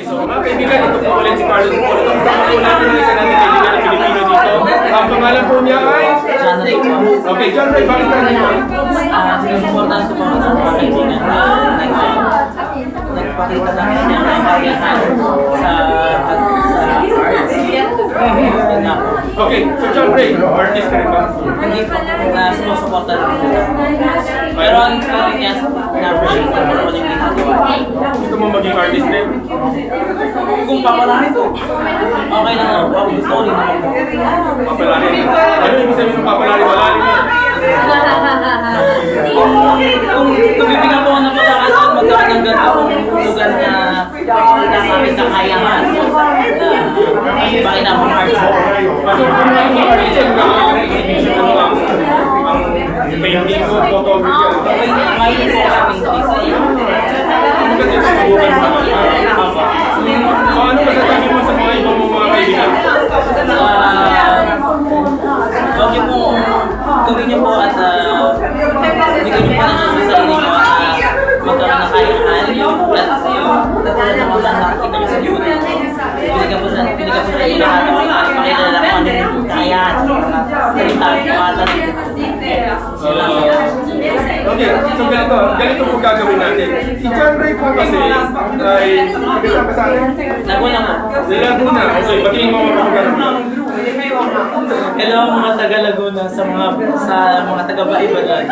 so mga kaibigan, ito po ulit si Carlos po. Ito kasama po natin ng isa natin kaibigan na Pilipino dito. Ang pangalan po niya ay? John Ray po. Okay, John Ray, bakit ka nandito? Sinusuportahan ko mga sa mga kaibigan na nagpakita ng kanyang kakayahan sa arts. Okay, so John Ray, artist ka rin ba? Hindi po, na sinusuportahan ko. Pero ang karin niya, na-appreciate ko po yung ginagawa. Gusto mo maging artist din? Kung papalari ko, okay lang ako. Ako gusto ko rin ako. Papalari. Ano yung sabihin ng papalari? Walari mo? Kung bibigyan ko ng pagkakataon, magkaroon ng ganitong lugar na nakamit na kayahan. Bakit na akong arts? So, kung ano yung artist yan, ang painting ko, photography. May isa kaming So, ano masasabi mo sa mga ibang mga kaibigan? Huwag niyo pong gawin niyo po at bigyan niyo po na sa sarili niyo magkaroon ng kayahan. Katulad ng mga nakikita niyo sa YouTube. Binigyan po sa inyo lahat ng pakilala kung ano yung kayahan. Salita, kumata. Okay, so ganito po gagawin natin. Si John Ray po kasi ay kasama sa atin. Laguna po. Laguna. Okay, batiin mo mga kapagalan. Hello mga taga Laguna sa mga taga Baibalan.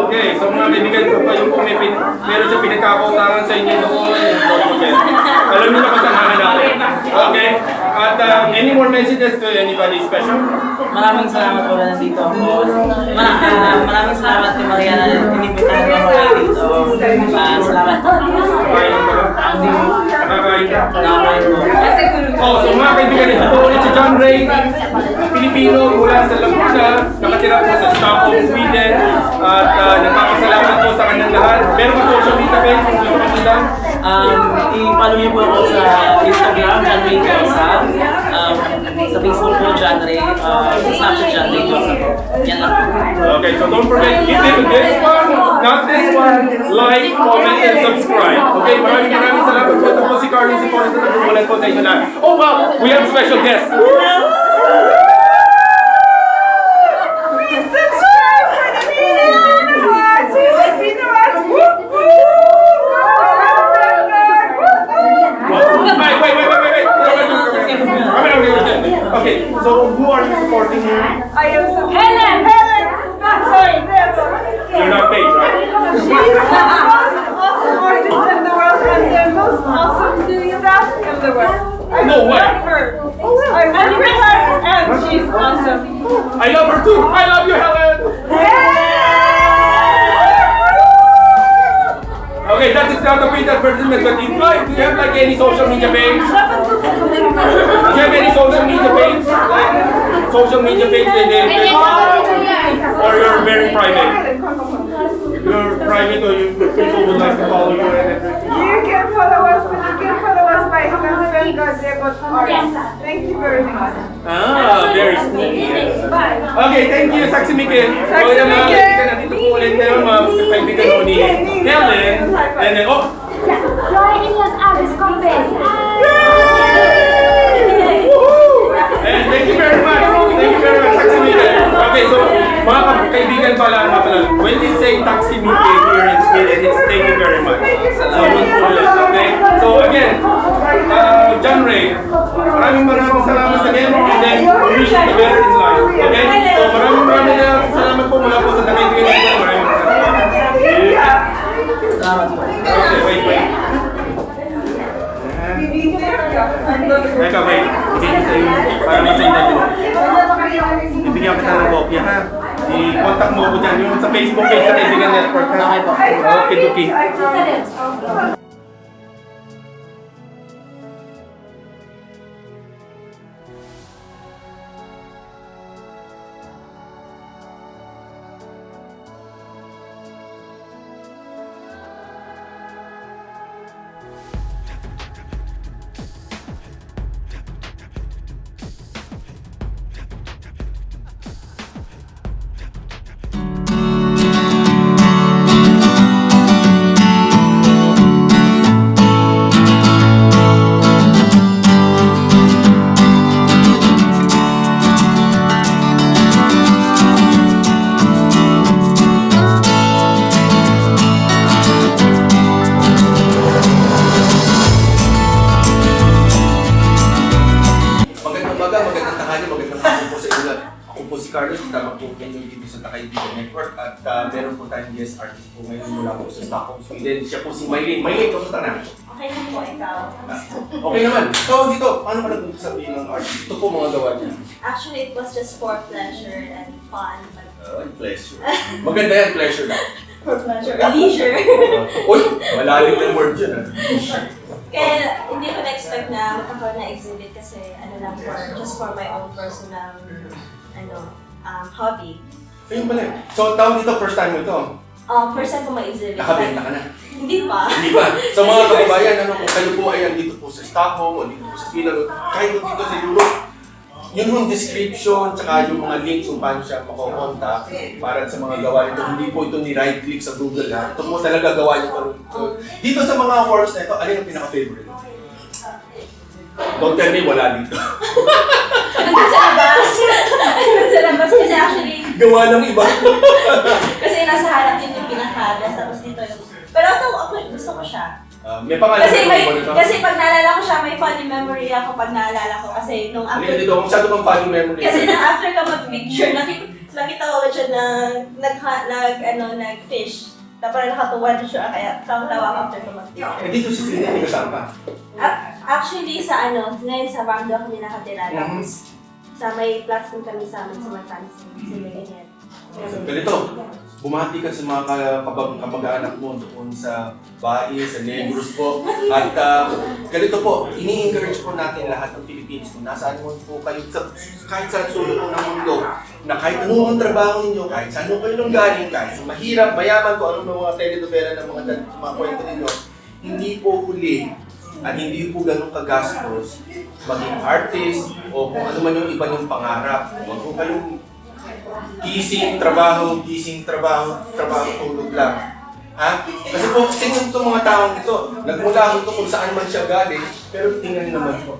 Okay. So mga kaibigan ko pa yung kung meron siya pinagkakautangan sa inyo noon. Alam niyo na kung saan hahanapin. Okay? At any more messages to anybody special? Maraming salamat po na nandito ako. Maraming salamat kay Maria na tinibitahan mo ako dito. Salamat. Kakain ka ba? Nakakain ka? Nakakain mo. Oh, so mga kaibigan, ito po ulit si John Ray, Pilipino mula sa Laguna, nakatira po sa Stockholm, Sweden, at nagpapasalamat po sa kanyang lahat. Meron ka social media page kung gusto ka nila? I-follow niyo po ako sa Instagram, John Ray Joseph. Sa Facebook po, John Ray. Sa Snapchat, John Ray Joseph. Yan lang po. Okay, so don't forget, give it this one, not this one, like, comment, and subscribe. Okay, maraming salamat po. Ito po si Carlos, si Paul, ito na bumulan po sa inyo lahat. Oh wow, we have special guests. Please subscribe for the Filipino Arts! Filipino Arts! Okay, so who are you supporting here? I am Helen! Sorry, You're not paid, right? she's the most awesome artist in the world and the most awesome staff in the world. No way. I love her. I really her and she's awesome. I love her too. I love you, Helen. Okay, that is not a paid advertisement, but do you have like any social media page? Do you have any social media page? Like social media page or you're very private? You're private or people would like to follow you and everything? You can follow us, but you can follow us by Helen Godrebot Arts. Thank you very much. Very sneaky. Okay, thank you, Saksi Mikel. So, Saksi yan mga Mikel. kaibigan, nandito po ulit tayo mga kaibigan ko ni Helen. And then, oh! Joining Los Aves Compes. And thank you very much. Thank you very much, Saksi Mikel. Okay, so, mga kaibigan pala, when we say Taxi Mikel here in Sweden, it's thank you very much. Okay? So, again, John Ray, maraming salamat sa again, and then we wish you the best in life. Okay? So, maraming salamat po mula po sa kaibigan natin. Maraming salamat. Salamat po. Okay, wait. Teka, wait. Okay, sa'yo. Para sa interview. Ibigyan kita ng kopya, ha? I-contact mo ko dyan. Yung sa Facebook page sa Kaibigan Network, ha? Okay, okay. TheKaibigan Network at meron po tayong guest artist po ngayon mula po sa Stockholm, Sweden. Siya po si Mylene. Mylene, kamusta na? Okay lang po, ikaw. Okay naman. So dito, paano ka nag-umpisa bilang artist? Ito po mga gawa niya. Actually, it was just for pleasure and fun. But Pleasure. Maganda yan, pleasure na. for pleasure and leisure. Uy, malalim ng word yun ah. Kaya hindi ko na-expect na magkakaroon na exhibit kasi ano lang just for my own personal hobby. Ayun pala. So tawag dito, first time mo ito. First time ko ma-exhibit. Nakabenta ka na. Hindi pa. Hindi ba? So mga kababayan, kung kayo po ay dito po sa Stockholm o dito po sa Sweden, kahit dito sa Europe, yun yung description, tsaka yung mga links kung paano siya makokontak para sa mga gawa nito. Hindi po ito ni right click sa Google ha. Ito po talaga gawa niyo pa rin. Dito sa mga works na ito, alin ang pinaka-favorite? Don't tell me wala dito. Nandun sa labas. Nandun sa labas kasi actually, Gawa ng iba. kasi nasa harap yun yung pinaka-best. Tapos dito yung... Pero ito, ako gusto ko siya. May pangalan Kasi pag naalala ko siya, may funny memory ako pag naalala ko. Kasi nung Halika after... dito, masyado kang funny memory. Kasi nung after ka mag-picture, nakita ko siya na nag-fish. Tapos nakatuwa na siya, kaya tawa ako after ka mag-picture. Dito sa Sweden, hindi kasama ka. Actually, ngayon sa Bangdo kami nakatira. Tapos sa may flats din kami sa amin sa Martanis. Sa may ganyan. Ganito, bumati ka sa mga kamag-anak mo doon sa bahay, sa Negros po. At ganito po, ini-encourage po natin lahat ng Pilipinos kung nasaan mo po kayo, kahit saan sulok po ng mundo, na kahit anong trabaho ninyo, kahit saan mo kayo nang galing, kahit sa mahirap, mayaman po, anong mga telenovela ng mga kwento ninyo, hindi po huli at hindi po ganun kagastos maging artist o kung ano man yung iba yung pangarap. Huwag po kayong gising, trabaho, tulog lang. Ha? Kasi po, tingnan itong mga taong ito. Nagmula ito kung saan man siya galing, pero tingnan naman po.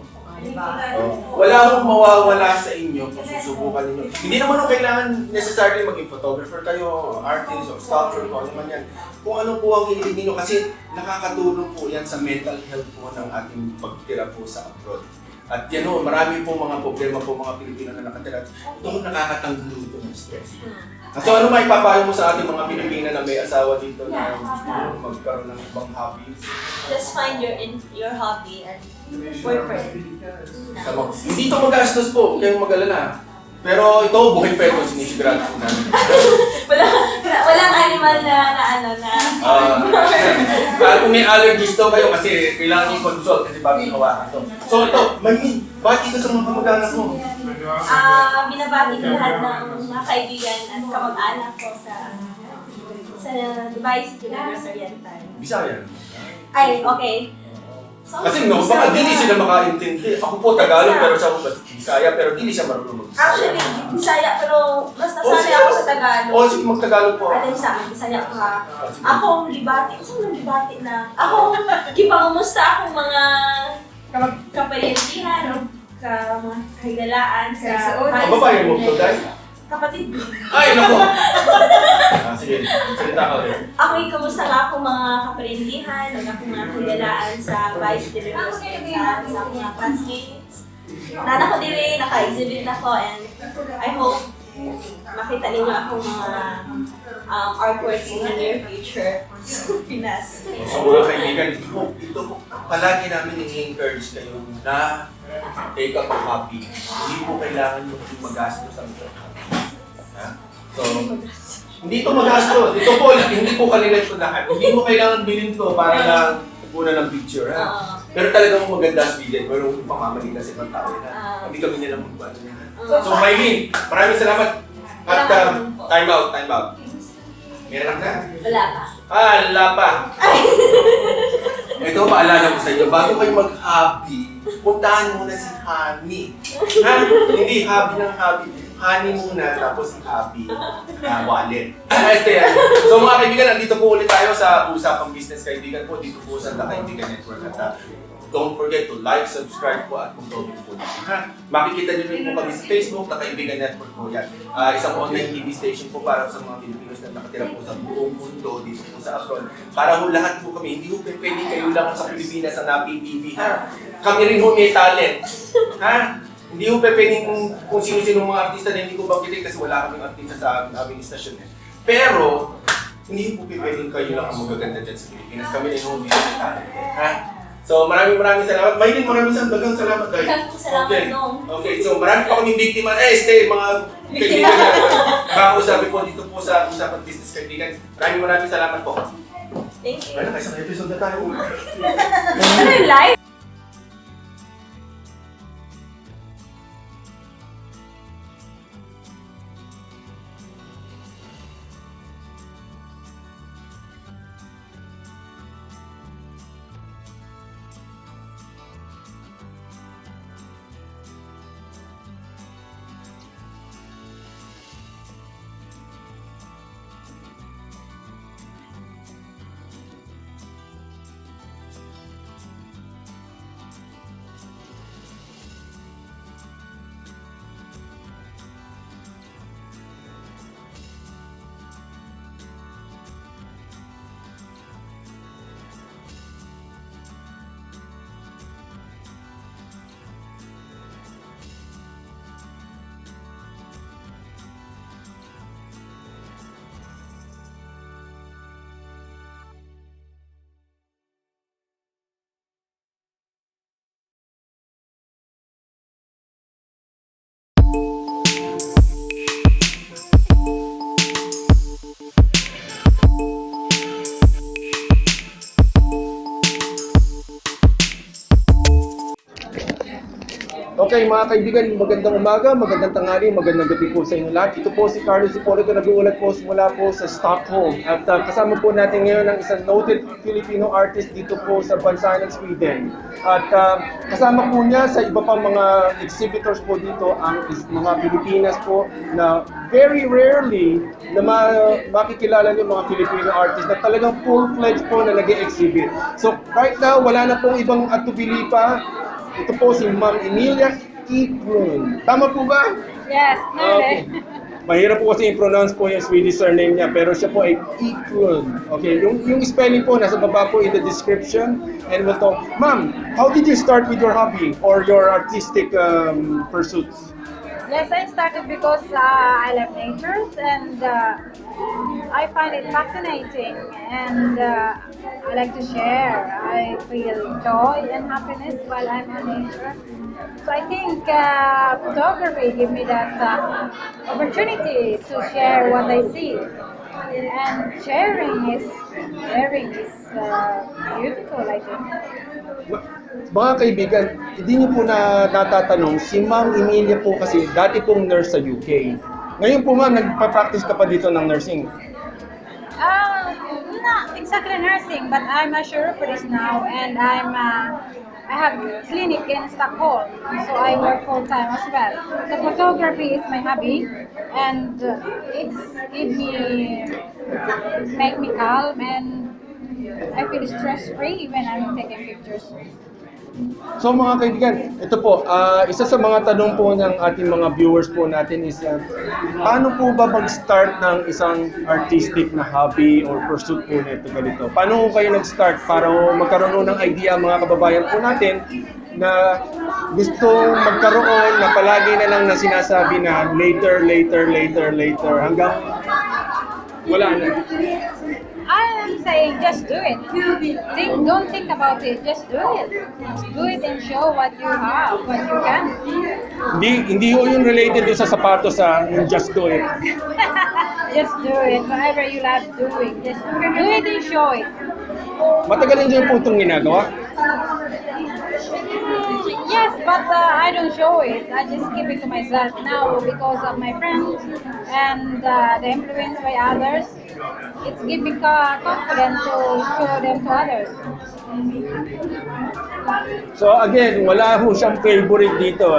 Wala akong mawawala sa inyo kung susubukan ninyo. Hindi naman yung kailangan necessarily maging photographer kayo, artist, o sculptor, kung ano man yan. Kung ano po ang hilig ninyo, kasi nakakatulong po yan sa mental health po ng ating pagtira po sa abroad. At yan o, marami po mga problema po mga Pilipino na nakatira. Ito yung nakakatanggulo ito ng stress. So ano may papayo mo sa ating mga Pilipina na may asawa dito na magkaroon ng ibang hobbies? Just find your hobby and boyfriend. Hindi ito magastos po, kayong mag-alala. Pero ito, buhay pa ito, sinisigurado po namin. Walang animal na Kung may allergies daw kayo kasi kailangan yung consult kasi bago hawakan ito. So ito, Mylene, bakit ito sa mga kamag-anak mo? Binabati ko lahat ng mga kaibigan at kamag-anak ko sa Dubai City Negros Oriental. Bisaya. Ay, okay. So, Kasi no, baka hindi sila makaintindi. Ako po Tagalog pero siya po Bisaya pero hindi siya marunong mag-Bisaya. Actually, Bisaya pero basta sanay ako sa Tagalog. Oo, sige mag-Tagalog po. Alam sa akin, Bisaya ako ha. Akong libati. Saan nang libati na? Akong kipangumusta akong mga kapalentihan o mga kahigalaan sa Babae mo to guys? kapatid. Ay, naku! Sige, salita ka ulit. Ako kamusta nga ako mga kaparindihan, akong mga kahigalaan sa Vice University, sa mga classmates. Nana ko din, naka-exhibit ako and I hope makita ninyo akong mga artworks in the near future sa Pinas. So mga kaibigan, ito po, palagi namin i-encourage kayo na take up a hobby. Hindi po kailangan yung magastos ang So, hindi ito magastos. Ito po, hindi po kalilat ito lahat. Hindi mo kailangan bilhin ito para lang una ng picture, ha? Pero talagang maganda sa video. Pero yung pamamali kasi ng tao, ha? Hindi kami nilang magbago niya. So, Mylene, maraming salamat. At time out. Meron na? Wala pa. Wala pa. Ito, paalala ko sa inyo, bago kayo mag-hobby, puntahan muna si Honey. Ha? Hindi hobby ng hobby. Honey muna, tapos si hobby, wallet. Ito yan. So mga kaibigan, nandito po ulit tayo sa Usapang Business Kaibigan po, dito po sa TheKaibigan Network. At don't forget to like, subscribe po at mag-comment po dito. Makikita niyo rin po kami sa Facebook, TheKaibigan Network po yan. Isang online TV station po para sa mga Pilipinos na nakatira po sa buong mundo, dito po sa abroad. Para po lahat po kami, hindi po pwede kayo lang sa Pilipinas na napi-TV, ha? Kami rin po may talent. Ha? Hindi ko pwedeng kung sino-sino mga artista na hindi ko banggitin kasi wala kaming artista sa aming istasyon eh. Pero, hindi po pwedeng kayo lang ang magaganda dyan sa Pilipinas. Kami ay hindi na talented, ha? So maraming salamat. Maraming salamat guys. Salamat nung. Okay, so marami pa kaming biktima. Stay mga kaibigan natin. Kakausapin po dito po sa Usapan Business Kaibigan. Maraming salamat po. Thank you. Ano, isang episode na tayo. Ano yung live? Okay mga kaibigan, magandang umaga, magandang tanghali, magandang gabi po sa inyo lahat. Ito po si Carlos Hipolito, nag-uulat po mula po sa Stockholm. At kasama po natin ngayon ang isang noted Filipino artist dito po sa bansa ng Sweden. At kasama po niya sa iba pang mga exhibitors po dito ang mga Pilipinas po na very rarely na makikilala niyo mga Filipino artist na talagang full-fledged po na nag-exhibit. So right now, wala na pong ibang atubili pa. Ito po si Ma'am Emilia Eklund. Tama po ba? Yes, Okay. Mahirap po kasi i-pronounce po yung Swedish surname niya, pero siya po ay Eklund. Okay, yung spelling po nasa baba po in the description. And we'll talk. Ma'am, how did you start with your hobby or your artistic pursuits? Yes, I started because I love nature and I find it fascinating and I like to share. I feel joy and happiness while I'm on nature. So I think photography gave me that opportunity to share what I see. And sharing is beautiful, I think. Mga kaibigan, hindi niyo po na natatanong, si Ma'am Emilia po kasi dati pong nurse sa UK. Ngayon po ma'am, nagpa-practice ka pa dito ng nursing. Not exactly nursing, but I'm a chiropodist now, and I have clinic in Stockholm, so I work full time as well. So photography is my hobby, and make me calm, and I feel stress free when I'm taking pictures. So mga kaibigan, ito po, isa sa mga tanong po ng ating mga viewers po natin is, paano po ba mag-start ng isang artistic na hobby or pursuit po nito ganito? Paano po kayo nag-start para magkaroon ng idea mga kababayan po natin na gusto magkaroon na palagi na lang na sinasabi na later hanggang wala na. I'm saying just do it. Don't think about it. Just do it. Do it and show what you have, what you can. Hindi ho yung related sa sapatos yung just do it. Just do it. Whatever you love doing, just do it and show it. Matagal din po itong ginagawa. Yes, but I don't show it. I just keep it to myself now because of my friends and the influence by others. It's giving confidence to show them to others. So again, wala ho siyang favorite dito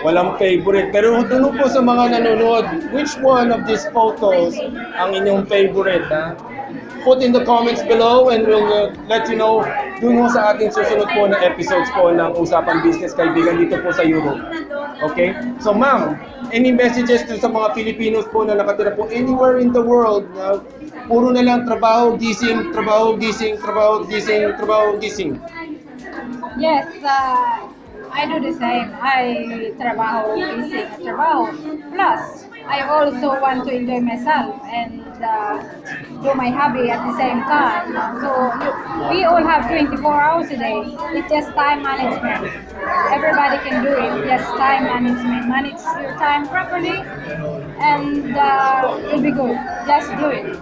Walang favorite. Pero doon po sa mga nanonood, which one of these photos ang inyong favorite Put in the comments below and we'll let you know dun sa ating susunod po na episodes po ng Usapan Business Kaibigan dito po sa Europe. Okay? So ma'am, any messages to sa mga Filipinos po na nakatira po anywhere in the world na puro na lang trabaho, gising, trabaho, gising, trabaho, gising, trabaho, gising? Yes, I do the same. I trabaho, busy at trabaho. Plus, I also want to enjoy myself and do my hobby at the same time. So we all have 24 hours a day. It's just time management. Everybody can do it. Just time management. Manage your time properly, and you'll be good. Just do it.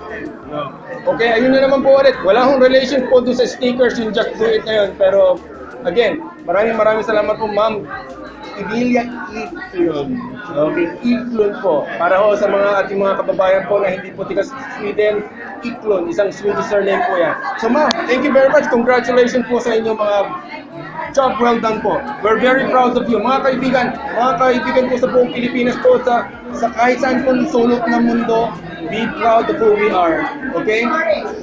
Okay, ayun na naman po ulit. Wala akong relation po doon sa stickers, yung just do it na yun. Pero, again, maraming salamat po, Ma'am Ibilia Iklon. Okay, Iklon po. Para ho sa mga ating mga kababayan po na hindi po tigas Sweden, Iklon, isang Swedish surname po yan. So ma'am, thank you very much. Congratulations po sa inyo mga job well done po. We're very proud of you. Mga kaibigan po sa buong Pilipinas po, sa kahit saan po sulok ng mundo, be proud of who we are. Okay?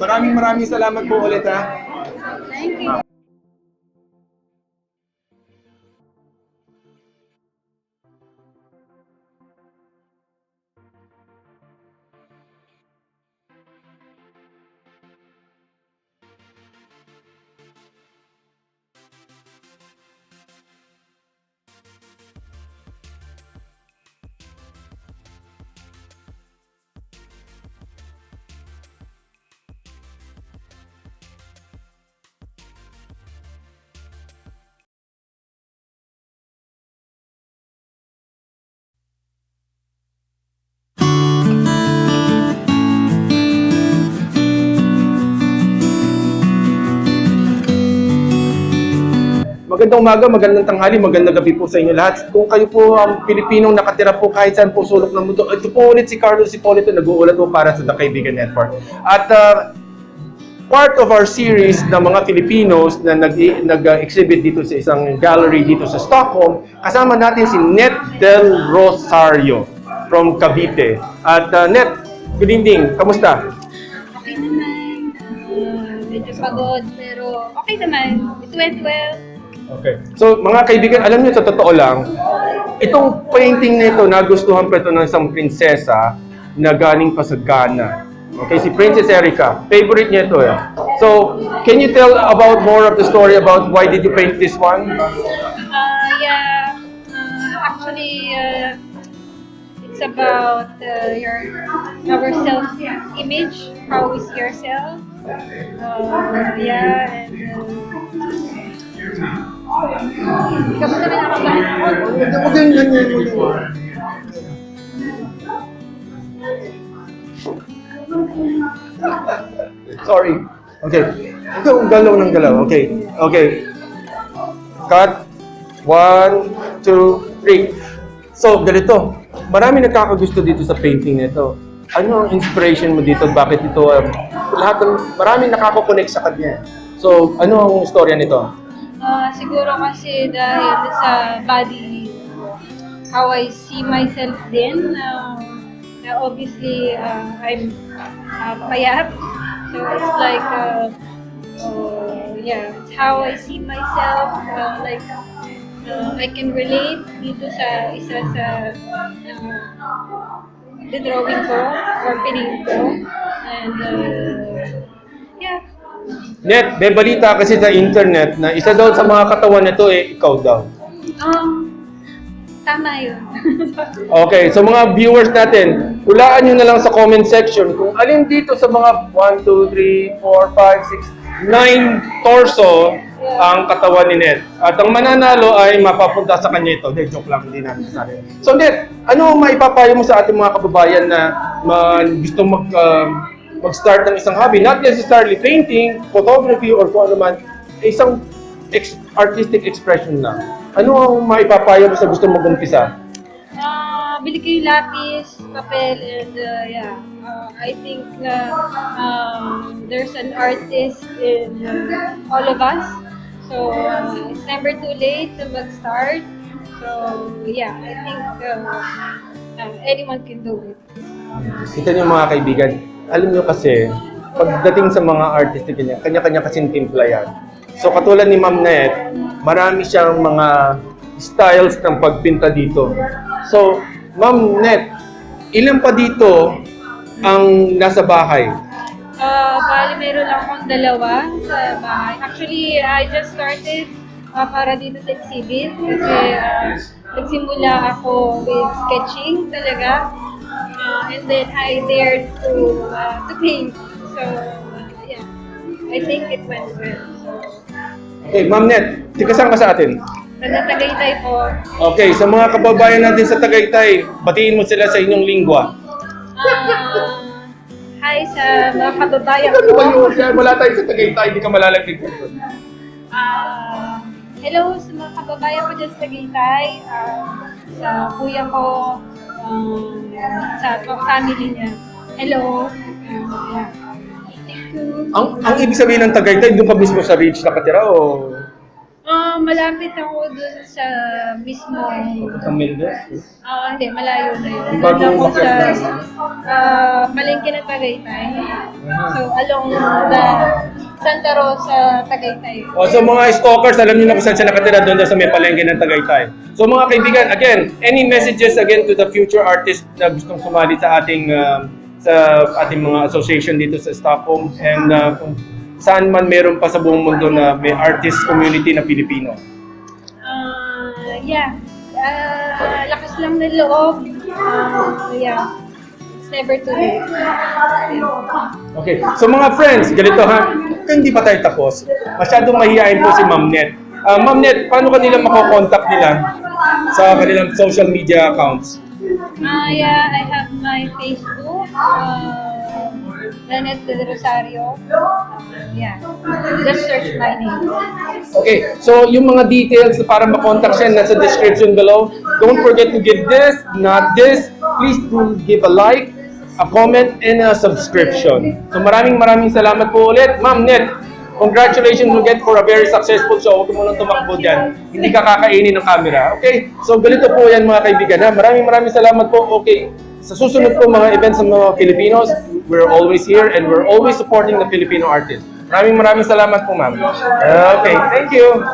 Maraming salamat po ulit ha. Thank you. Magandang umaga, magandang tanghali, magandang gabi po sa inyo lahat. Kung kayo po ang Pilipinong nakatira po kahit saan po sulok ng mundo, ito po ulit si Carlos Hipolito, nag-uulat po para sa The Kaibigan Network. At part of our series ng mga Filipinos na nag-exhibit dito sa isang gallery dito sa Stockholm, kasama natin si Net Del Rosario from Cavite. At Net, good evening, kamusta? Okay naman. Medyo pagod, pero okay naman. It went well. Okay. So, mga kaibigan, alam niyo sa totoo lang, itong painting na ito, nagustuhan pa ito ng isang prinsesa na galing pa sa Ghana. Okay, si Princess Erica. Favorite niya ito eh. So, can you tell about more of the story about why did you paint this one? Yeah. Actually, it's about our self-image. How is yourself? Yeah, and kamusta na ako ba? Sorry. Okay. Ikaw, galaw ng galaw. Okay. Okay. Cut. 1, 2, 3. So, ganito. Marami nagkakagusto dito sa painting nito. Ano ang inspiration mo dito? Bakit ito? Marami nakako-connect sa kanya. So, ano ang istorya nito? Siguro kasi dahil sa body, how I see myself din. Obviously, I'm payat. So it's like, yeah, it's how I see myself. I can relate dito sa isa sa the drawing ko or pining ko. And yeah. Net, may balita kasi sa internet na isa daw sa mga katawan nito ikaw daw. Tama yun. Okay, so mga viewers natin, hulaan nyo na lang sa comment section kung alin dito sa mga 1, 2, 3, 4, 5, 6, 9 torso ang katawan ni Net. At ang mananalo ay mapapunta sa kanya ito. Hindi, joke lang, hindi natin sabi. So Net, ano maipapayo mo sa ating mga kababayan na gusto mag-start ng isang hobby? Not necessarily painting, photography, or kung ano man, isang artistic expression lang. Ano ang maipapayo mo sa gusto mag-umpisa? Bili kayo lapis, papel, and yeah. I think there's an artist in all of us. So it's never too late to mag-start. So yeah, I think anyone can do it. Kita niyo mga kaibigan, alam niyo kasi, pagdating sa mga artistic niya, kanya-kanya kasing timpla yan. So katulad ni Ma'am Net, marami siyang mga styles ng pagpinta dito. So, Ma'am Net, ilan pa dito ang nasa bahay? Bali, meron lang akong dalawa sa bahay. Actually, I just started para dito sa exhibit kasi nagsimula ako with sketching talaga. And then I dared to paint. So, yeah. I think it went well. So, Okay, Ma'am Net, saan ka sa atin? taga Tagaytay po. Okay, sa mga kababayan natin sa Tagaytay, batiin mo sila sa inyong lingwa. Hi sa mga kababayan Ano ba ko. yun? Wala tayo sa Tagaytay, hindi ka malalaglig dito. Hello sa mga kababayan ko dyan sa Tagaytay. Sa kuya ko, sa family niya. Hello. Yeah. Thank you. Ang ibig sabihin ng Tagaytay, doon ka mismo sa Ridge nakatira o? Malapit ako dun sa mismo. Ang Mendez? Hindi, malayo na yun. Bago Doon ako sa umakyat Palengke ng Tagaytay. So, along the Santa Rosa, Tagaytay. So mga stalkers, alam niyo na kung saan siya nakatira doon sa may palengke ng Tagaytay. So mga kaibigan, again, any messages again to the future artists na gustong sumali sa ating mga association dito sa Stockholm and kung saan man meron pa sa buong mundo na may artist community na Pilipino? Yeah. Lakas lang ng loob. Yeah. It's never too late. Okay, so mga friends, ganito ha, hindi pa tayo tapos. Masyadong mahihain po si Ma'am Net. Ma'am Net, paano kanila makokontakt nila sa kanilang social media accounts? Yeah, I have my Facebook, Janet Del Rosario. Yeah, just search my name. Okay, so yung mga details para makontak siya nasa description below. Don't forget to give this, not this. Please do give a like, a comment, and a subscription. So maraming salamat po ulit. Ma'am Net, congratulations again for a very successful show. Huwag mo nang tumakbo dyan. Hindi ka kakainin ng camera. Okay? So ganito po yan mga kaibigan. Ha? Maraming salamat po. Okay. Sa susunod po mga events ng mga Filipinos, we're always here and we're always supporting the Filipino artists. Maraming salamat po, ma'am. Okay, thank you.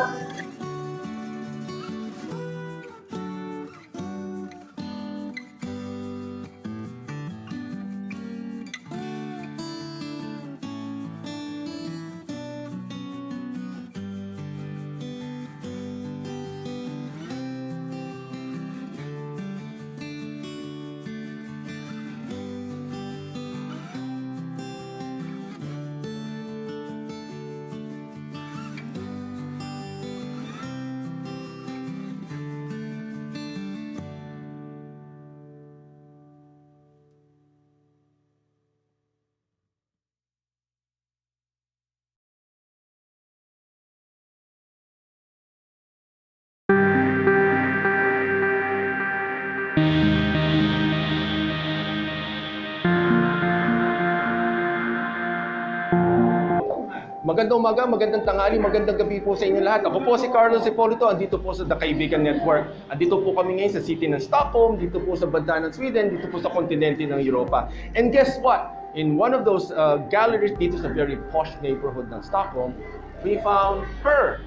Magandang umaga, magandang tanghali, magandang gabi po sa inyo lahat. Ako po si Carlos Hipolito, andito po sa TheKaibiganNetwork. Andito po kami ngayon sa city ng Stockholm, dito po sa banda ng Sweden, dito po sa kontinente ng Europa. And guess what? In one of those galleries dito sa very posh neighborhood ng Stockholm, we found her.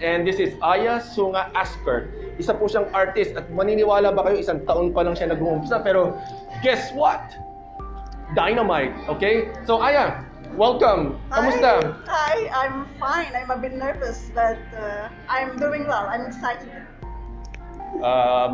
And this is Aya Sunga Asker. Isa po siyang artist at maniniwala ba kayo, isang taon pa lang siya nag-uumpisa, pero guess what? Dynamite, okay? So Aya, welcome. Kamusta? Hi, I'm fine. I'm a bit nervous, but I'm doing well. I'm excited.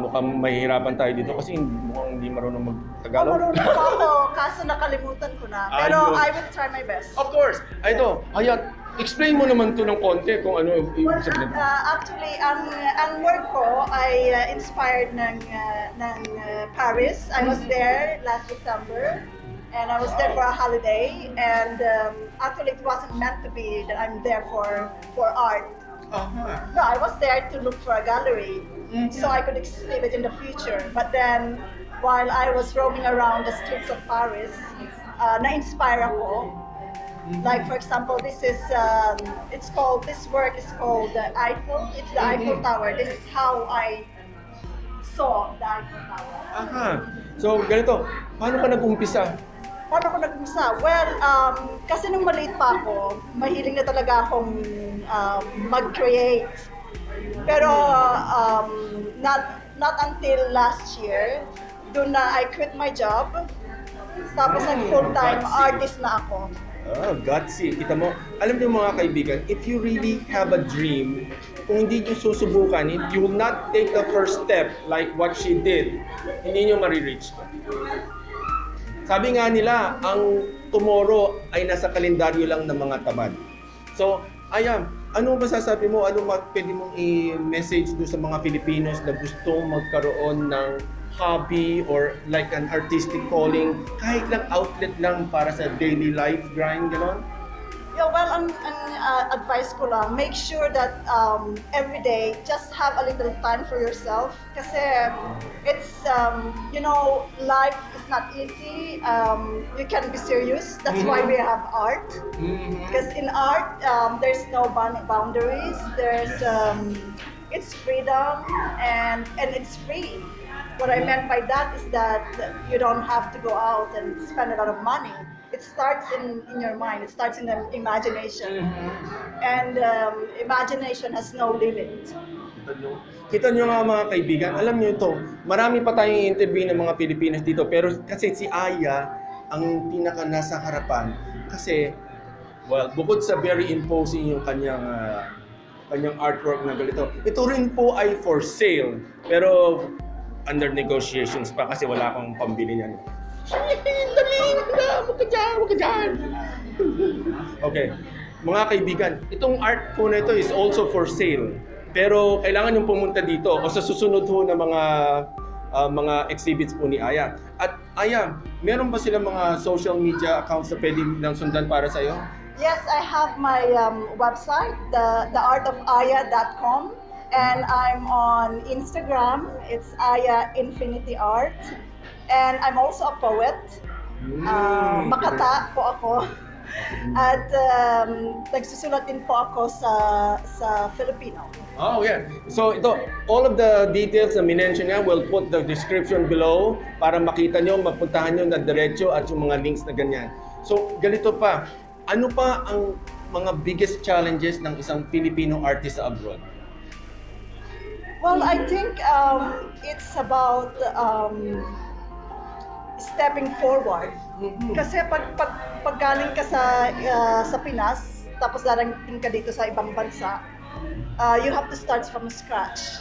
Mukhang mahihirapan tayo dito kasi mukhang hindi marunong mag-Tagalog. Marunong po ako, kaso nakalimutan ko na. Pero Ayos. I will try my best. Of course! Ito, Aya, explain mo naman to ng konti kung ano yung ibig sabihin. Actually, ang work ko ay inspired ng Paris. I was there last December. And I was there for a holiday, and actually it wasn't meant to be that I'm there for art. No, I was there to look for a gallery, so I could exhibit in the future. But then, while I was roaming around the streets of Paris, na-inspire ako. Like for example, this work is called the Eiffel. It's the Eiffel Tower. This is how I saw the Eiffel Tower. Aha. So, ganito, paano ka nag-umpisa? Paano ako nag-umpisa? Well, kasi nung maliit pa ako, mahiling na talaga akong mag-create. Pero not until last year, doon na I quit my job. Tapos nag-full-time artist na ako. Gutsy. Kita mo, alam niyo mga kaibigan, if you really have a dream kung hindi nyo susubukan, if you will not take the first step like what she did, hindi nyo marireach to. Sabi nga nila, ang tomorrow ay nasa kalendaryo lang ng mga tamad. So, ayan, ano masasabi mo, pwede mong i-message doon sa mga Filipinos na gustong magkaroon ng hobby or like an artistic calling, kahit lang outlet lang para sa daily life grind, gano'n? Yeah, well, ang advice ko lang, make sure that every day, just have a little time for yourself. Kasi it's, life is not easy. You can be serious. That's why we have art. Because in art, there's no boundaries. It's freedom and it's free. What I meant by that is that you don't have to go out and spend a lot of money. It starts in your mind. It starts in the imagination. And imagination has no limit. Kita nyo nga mga kaibigan, alam nyo ito, marami pa tayong interview ng mga Pilipinas dito, pero kasi si Aya ang pinaka nasa harapan. Kasi, well, bukod sa very imposing yung kanyang artwork na ganito, ito rin po ay for sale, pero under negotiations pa kasi wala akong pambili niyan. Huwag ka dyan. Okay. Mga kaibigan, itong art po na ito is also for sale. Pero kailangan yung pumunta dito o sa susunod ho na mga exhibits po ni Aya. At Aya, meron ba silang mga social media accounts na pwede lang sundan para sa'yo? Yes, I have my website, theartofaya.com. And I'm on Instagram. It's Aya Infinity Art. And I'm also a poet. Makata po ako. At nagsusulat din po ako sa Filipino. Oh, yeah. So ito, all of the details na minention niya, we'll put the description below para makita nyo, mapuntahan nyo na diretso at yung mga links na ganyan. So, ganito pa. Ano pa ang mga biggest challenges ng isang Filipino artist sa abroad? Well, I think it's about stepping forward. Kasi pag galing ka sa Pinas, tapos darating ka dito sa ibang bansa, you have to start from scratch.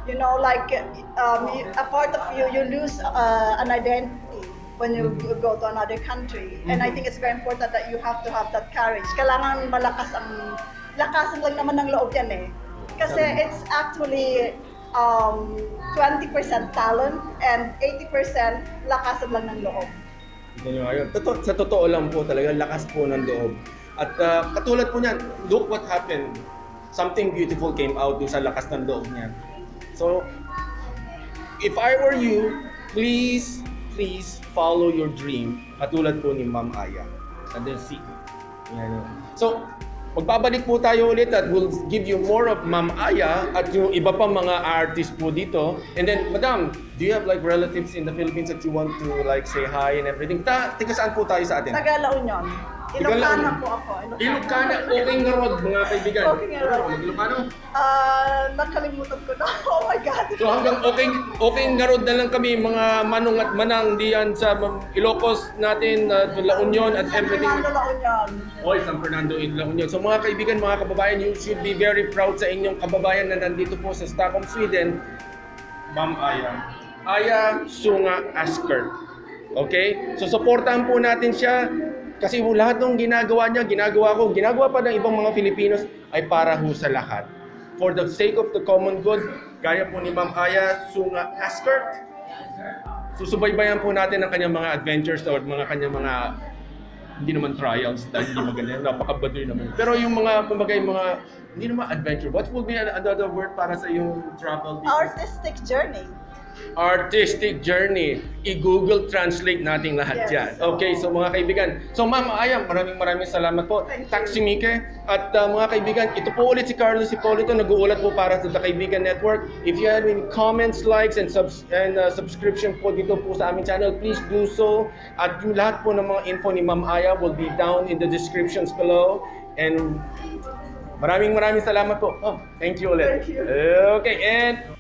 You know, like a part of you lose an identity when you go to another country. And I think it's very important that you have to have that courage. Kailangan lakasan lang naman ng loob yan eh. Kasi it's actually 20% talent and 80% lakasan lang ng loob. Ito nyo ngayon. Sa totoo lang po talaga, lakas po ng loob. At katulad po niyan, look what happened. Something beautiful came out dun sa lakas ng loob niya. So, if I were you, please follow your dream. Katulad po ni Ma'am Aya. And then see. Yan. So, magbabalik po tayo ulit at we'll give you more of Ma'am Aya at yung iba pa mga artist po dito. And then, Madam, do you have like relatives in the Philippines that you want to like say hi and everything? Tiga saan po tayo sa atin? Taga La Union. Ilocana po ako. Ilocana, okay nga rod mga kaibigan. Okay nga rod. Ilocano? Nakalimutan ko na. Oh my God. So hanggang okay nga rod na lang kami mga manong at manang diyan sa Ilocos natin, La Union at everything. Fernando La Union. Oy, San Fernando in La Union. So mga kaibigan, mga kababayan, you should be very proud sa inyong kababayan na nandito po sa Stockholm, Sweden. Ma'am Aya. Aya Sunga Asker. Okay? So supportahan po natin siya. Kasi lahat ng ginagawa niya, ginagawa pa ng ibang mga Filipinos ay para ho sa lahat. For the sake of the common good, gaya po ni Ma'am Aya Sunga Asker, susubaybayan po natin ang kanyang mga adventures or kanyang mga, hindi naman trials, dahil hindi maganda, napakabadoy naman. Pero yung mga, kumbaga yung mga, hindi naman adventure, what will be another word para sa yung travel business? Artistic journey. Artistic journey. I-Google Translate natin lahat yan. Okay, so mga kaibigan. So Ma'am Aya, maraming salamat po. Taksimike. At mga kaibigan, ito po ulit si Carlos Hipolito, nag-uulat po para sa The Kaibigan Network. If you have any comments, likes, and subscription po dito po sa aming channel, please do so. At yung lahat po ng mga info ni Ma'am Aya will be down in the descriptions below. And maraming salamat po. Oh, thank you ulit. Thank you. Okay, and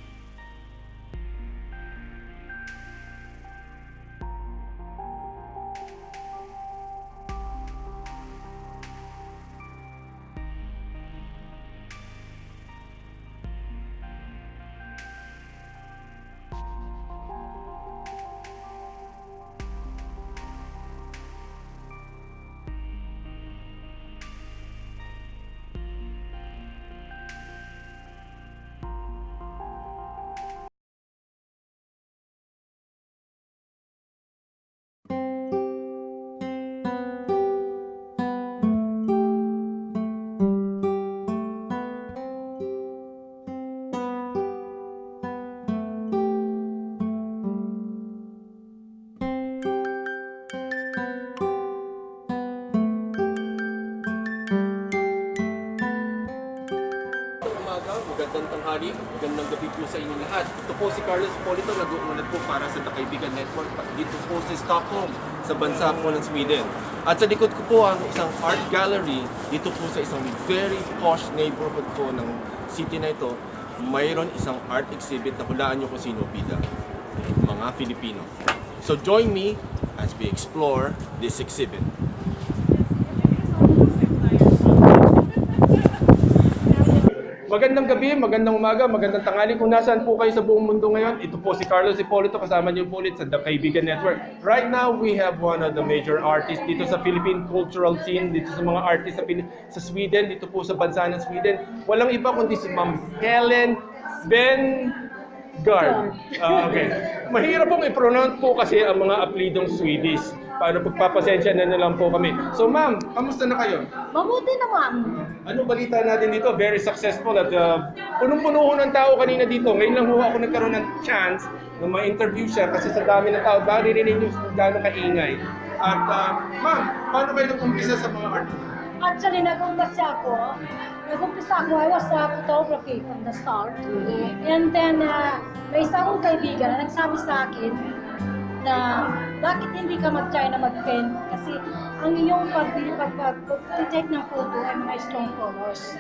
magandang tanghali, magandang gabi po sa inyo lahat. Ito po si Carlos Polito, nag-uunad po para sa TheKaibigan Network dito po sa Stockholm, sa bansa po ng Sweden. At sa likod ko po ang isang art gallery dito po sa isang very posh neighborhood po ng city na ito. Mayroon isang art exhibit na hulaan nyo kung sino bida. Mga Filipino. So join me as we explore this exhibit. Magandang gabi, magandang umaga, magandang tanghali. Kung nasaan po kayo sa buong mundo ngayon, ito po si Carlos Hipolito, kasama niyo po ulit sa TheKaibigan Network. Right now, we have one of the major artists dito sa Philippine cultural scene, dito sa mga artists sa Sweden, dito po sa bansa ng Sweden. Walang iba kundi si Ma'am Helen Svengard. Okay. Mahirap pong i-pronounce po kasi ang mga aplidong Swedish. Paano pagpapasensya na lang po kami. So ma'am, kamusta na kayo? Mabuti naman. Ano balita natin dito? Very successful at punong-puno ho ng tao kanina dito. Ngayon lang ho ako nagkaroon ng chance na ma-interview siya kasi sa dami ng tao, maririnig nyo kung gaano kaingay. At ma'am, paano kayo nag-umpisa sa mga art? Actually, nag-umpisa ako, I was a photography from the start. And then, may isang kaibigan na nagsabi sa akin na bakit hindi ka mag-try na mag-pen? Kasi ang iyong pag-take ng photo ay mga strong colors.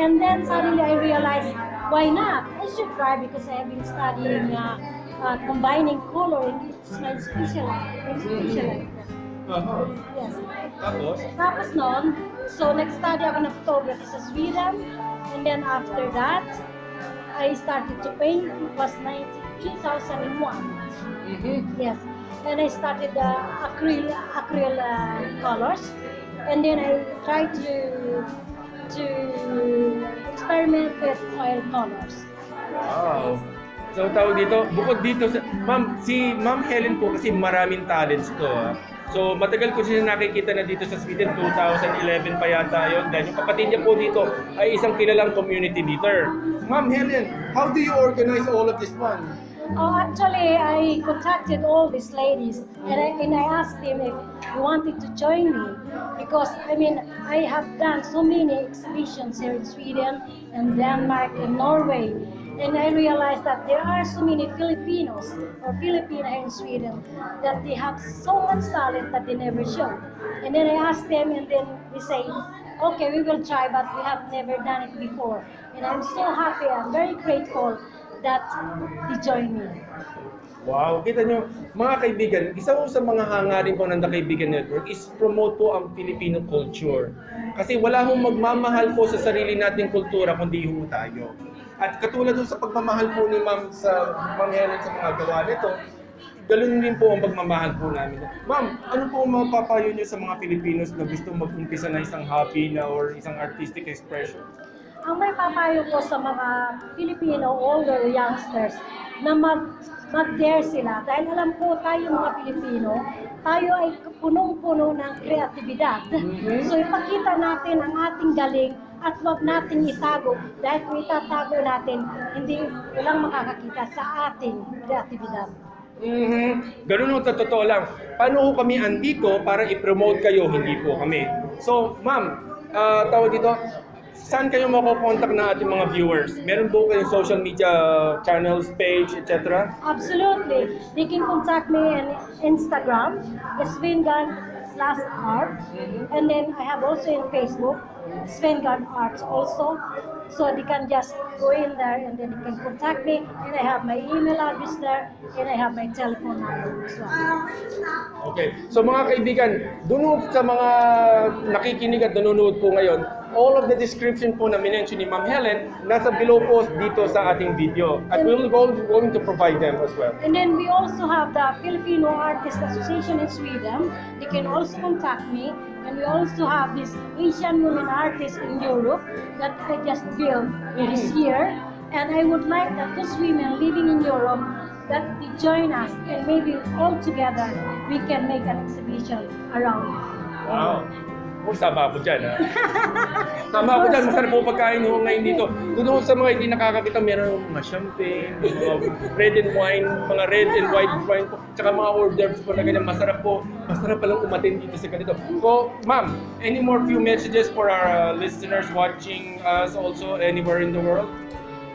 And then suddenly I realized, why not? I should try because I have been studying combining color. It's my specialty. Yes. Tapos noon, so nag-study ako ng photography sa Sweden. And then after that, I started to paint. It was 2001. Yes, and I started acryl colors, and then I tried to experiment with oil colors. Wow. So tawag dito, bukod dito sa si Ma'am Helen po kasi maraming talents to. So matagal ko siya nakikita na dito sa Sweden, 2011 pa yata yun. Then yung kapatid niya po dito ay isang kilalang community leader. Ma'am Helen, how do you organize all of this one? Actually, I contacted all these ladies and I asked them if they wanted to join me because I have done so many exhibitions here in Sweden and Denmark and Norway, and I realized that there are so many Filipinos or Filipina here in Sweden that they have so much talent that they never show. And then I asked them, and then they say, okay, we will try, but we have never done it before. And I'm so happy, I'm very grateful that he joined me. Wow, kita nyo, mga kaibigan, isa po sa mga hangarin ko ng TheKaibigan Network is promote po ang Filipino culture. Kasi wala hong magmamahal po sa sarili nating kultura kundi ho tayo. At katulad po sa pagmamahal po ni Ma'am Helen sa mga gawa nito, ganoon din po ang pagmamahal po namin. Ma'am, ano po ang mapapayo niyo sa mga Filipinos na gusto mag-umpisa na isang hobby na or isang artistic expression? Ang may papayo ko sa mga Filipino older youngsters na mag-dare sila. Dahil alam po tayo mga Pilipino, tayo ay punong-puno ng kreatibidad. So ipakita natin ang ating galing at huwag natin itago. Dahil kung itatago natin, hindi walang makakakita sa ating kreatibidad. Ganun ho, totoo lang. Paano ho kami andito para i-promote kayo, hindi po kami. So, ma'am, tawag dito, saan kayo makokontak ng ating mga viewers? Meron po kayong social media channels, page, etc.? Absolutely. They can contact me on Instagram, Svengard/art, and then I have also in Facebook, Svengard Arts also. So they can just go in there and then they can contact me, and I have my email address there, and I have my telephone number as well. Okay. So mga kaibigan, doon sa mga nakikinig at nanonood po ngayon, all of the description po na minention ni Ma'am Helen, nasa below po dito sa ating video. At we will going to provide them as well. And then we also have the Filipino Artists Association in Sweden. They can also contact me. And we also have this Asian women artist in Europe that I just built this year. And I would like that those women living in Europe that they join us, and maybe all together we can make an exhibition around. Wow. Oh, tama ako dyan, ha? Tama ako dyan, masarap po pagkain ho ngayon dito. Doon sa mga hindi nakakakita, meron mga champagne, mga red and wine, mga red and white wine po, tsaka mga hors d'oeuvres po na ganyan. Masarap po, masarap palang umatin dito sa ganito. So, ma'am, any more few messages for our listeners watching us also anywhere in the world?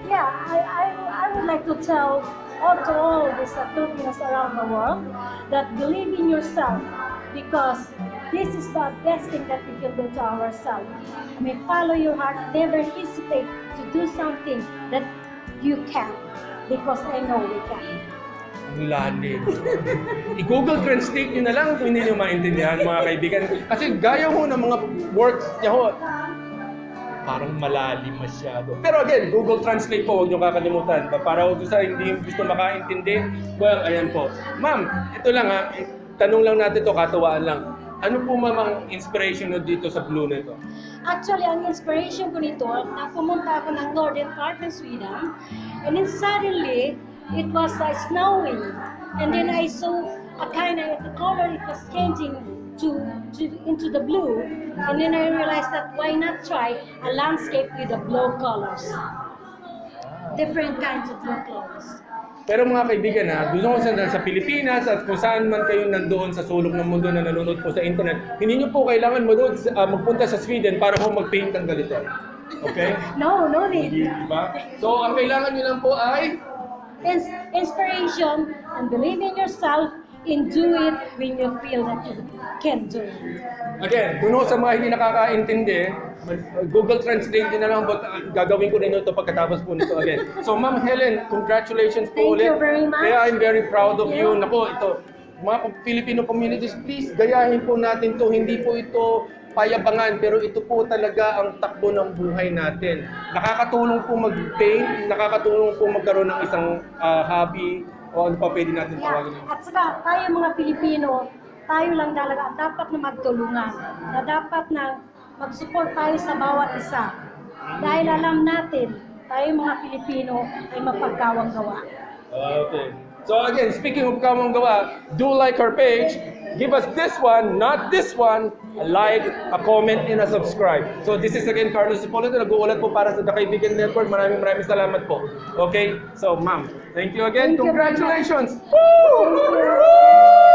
Yeah, I would like to tell to all these Filipinos around the world that believe in yourself, because this is the best thing that we can do to ourselves. I mean, follow your heart, never hesitate to do something that you can, because I know we can. Ang lalim. I-Google Translate nyo na lang kung hindi nyo maintindihan, mga kaibigan. Kasi gaya ho ng mga words niya ho, parang malalim masyado. Pero again, Google Translate po, huwag nyo kakalimutan. Para ho sa hindi gusto makaintindi, well, ayan po. Ma'am, ito lang ha, tanong lang natin to, katuwaan lang. Ano po ma'am ang inspiration nyo dito sa Blue nito? Actually, ang inspiration ko nito, na pumunta ako ng northern part ng Sweden, and then suddenly, it was snowing. And then I saw a kind of, the color, it was changing into the blue. And then I realized that why not try a landscape with the blue colors. Different kinds of blue colors. Pero mga kaibigan ha, doon sa Pilipinas at kung saan man kayo nandoon sa sulok ng mundo na nanonood po sa internet, hindi nyo po kailangan magpunta sa Sweden para po mag-paint ng ganito. Okay? No need. Diba? So, ang kailangan nyo lang po ay Inspiration and believe in yourself, and do it when you feel that you can do it. again, kung sa mga hindi nakakaintindi, Google Translate din na lang, but gagawin ko rin ito pagkatapos po nito again. So Ma'am Helen, congratulations po Thank ulit. you very much. Kaya I'm very proud of you. Nako, ito, mga Filipino communities, please, gayahin po natin to. Hindi po ito payabangan, pero ito po talaga ang takbo ng buhay natin. Nakakatulong po mag-paint, nakakatulong po magkaroon ng isang hobby, o ano pa pwede natin tawagin. At saka tayo mga Pilipino, tayo lang talaga dapat na magtulungan, na dapat na mag-support tayo sa bawat isa. Dahil alam natin, tayo mga Pilipino ay mapagkawang gawa. Okay. So again, speaking of kawang gawa, do like our page. Give us this one, not this one, a like, a comment, and a subscribe. So this is again Carlos Cipolito, nag-uulat po para sa The Kaibigan Network. Maraming salamat po. Okay? So ma'am, thank you again. Thank you. Congratulations! Woo!